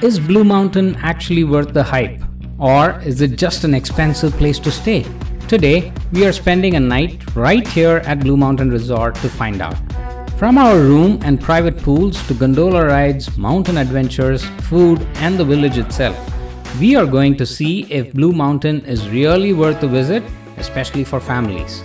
Is Blue Mountain actually worth the hype? Or is it just an expensive place to stay? Today, we are spending a night right here at Blue Mountain Resort to find out. From our room and private pools to gondola rides, mountain adventures, food, and the village itself, we are going to see if Blue Mountain is really worth a visit, especially for families.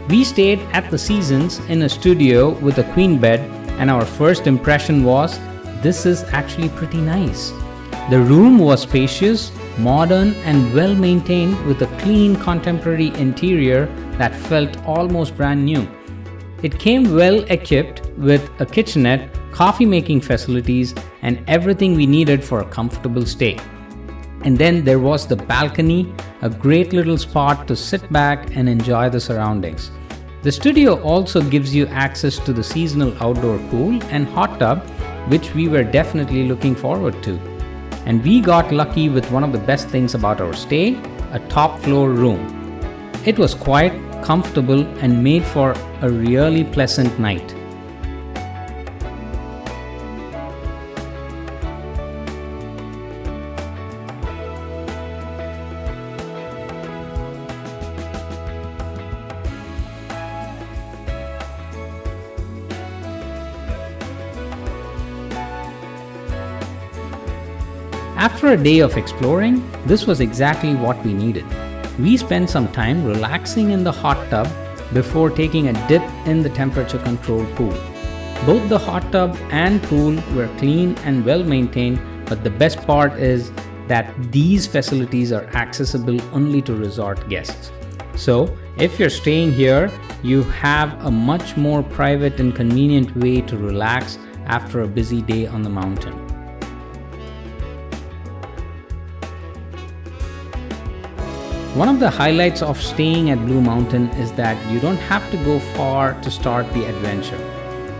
We stayed at the Seasons in a studio with a queen bed, and our first impression was, this is actually pretty nice. The room was spacious, modern, and well maintained with a clean contemporary interior that felt almost brand new. It came well equipped with a kitchenette, coffee making facilities, and everything we needed for a comfortable stay. And then there was the balcony, a great little spot to sit back and enjoy the surroundings. The studio also gives you access to the seasonal outdoor pool and hot tub, which we were definitely looking forward to. And we got lucky with one of the best things about our stay, a top floor room. It was quite comfortable and made for a really pleasant night. After a day of exploring, this was exactly what we needed. We spent some time relaxing in the hot tub before taking a dip in the temperature-controlled pool. Both the hot tub and pool were clean and well maintained, but the best part is that these facilities are accessible only to resort guests. So, if you're staying here, you have a much more private and convenient way to relax after a busy day on the mountain. One of the highlights of staying at Blue Mountain is that you don't have to go far to start the adventure.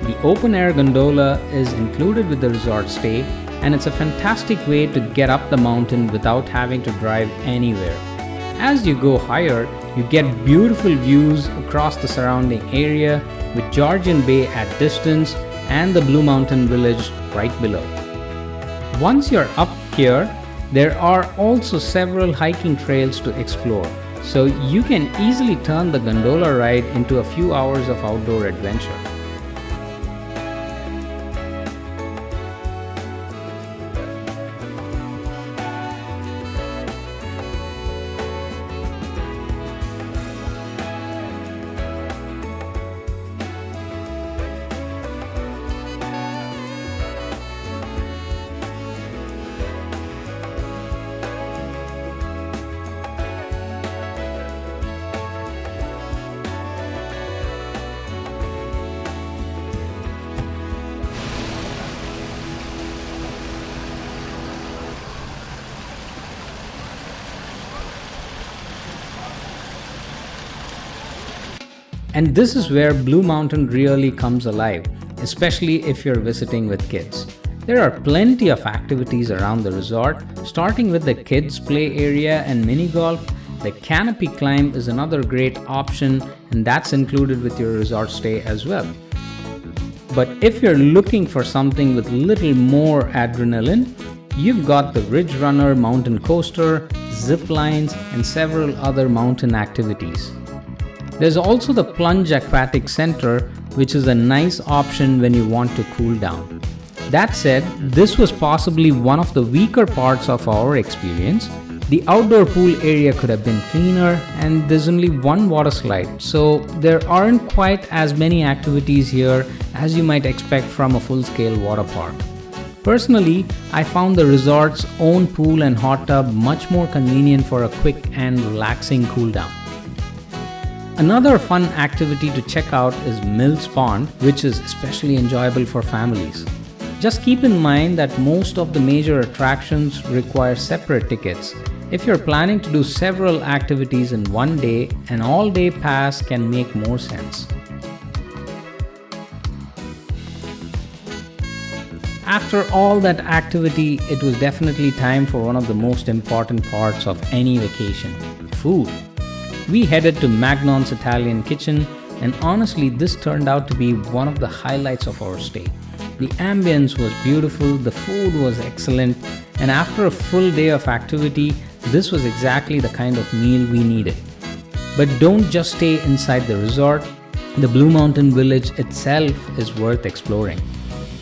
The Open-Air Gondola is included with the resort stay, and it's a fantastic way to get up the mountain without having to drive anywhere. As you go higher, you get beautiful views across the surrounding area with Georgian Bay at distance and the Blue Mountain village right below. Once you're up here, there are also several hiking trails to explore, so you can easily turn the gondola ride into a few hours of outdoor adventure. And this is where Blue Mountain really comes alive, especially if you're visiting with kids. There are plenty of activities around the resort, starting with the kids' play area and mini golf. The Canopy climb is another great option, and that's included with your resort stay as well. But if you're looking for something with little more adrenaline, you've got the Ridge Runner mountain coaster, zip lines, and several other mountain activities. There's also the Plunge Aquatic Centre, which is a nice option when you want to cool down. That said, this was possibly one of the weaker parts of our experience. The outdoor pool area could have been cleaner, and there's only one water slide, so there aren't quite as many activities here as you might expect from a full-scale water park. Personally, I found the resort's own pool and hot tub much more convenient for a quick and relaxing cool down. Another fun activity to check out is Mills Pond, which is especially enjoyable for families. Just keep in mind that most of the major attractions require separate tickets. If you're planning to do several activities in one day, an all-day pass can make more sense. After all that activity, it was definitely time for one of the most important parts of any vacation: food. We headed to Magnone's Italian kitchen, And honestly, this turned out to be one of the highlights of our stay. The ambience was beautiful, the food was excellent, and after a full day of activity, this was exactly the kind of meal we needed. But don't just stay inside the resort. The Blue Mountain Village itself is worth exploring.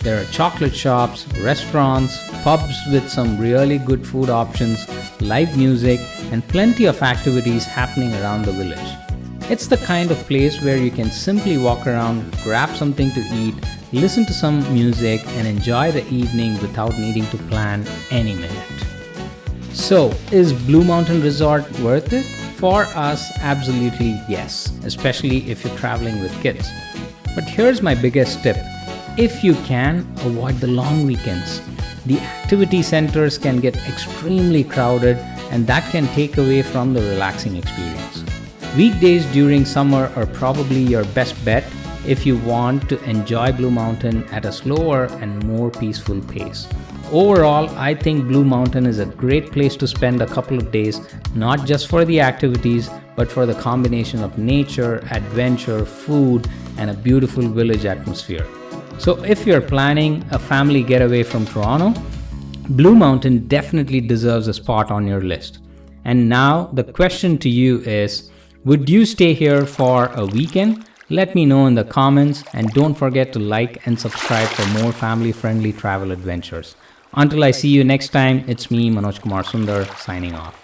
There are chocolate shops, restaurants, pubs with some really good food options, live music, and plenty of activities happening around the village. It's the kind of place where you can simply walk around, grab something to eat, listen to some music, and enjoy the evening without needing to plan any minute. So, is Blue Mountain Resort worth it? For us, absolutely yes, especially if you're traveling with kids. But here's my biggest tip. If you can, avoid the long weekends. The activity centers can get extremely crowded, and that can take away from the relaxing experience. Weekdays during summer are probably your best bet if you want to enjoy Blue Mountain at a slower and more peaceful pace. Overall, I think Blue Mountain is a great place to spend a couple of days, not just for the activities, but for the combination of nature, adventure, food, and a beautiful village atmosphere. So if you're planning a family getaway from Toronto, Blue Mountain definitely deserves a spot on your list. And now the question to you is, would you stay here for a weekend? Let me know in the comments, and don't forget to like and subscribe for more family-friendly travel adventures. Until I see you next time, it's me, Manoj Kumar Sundar, signing off.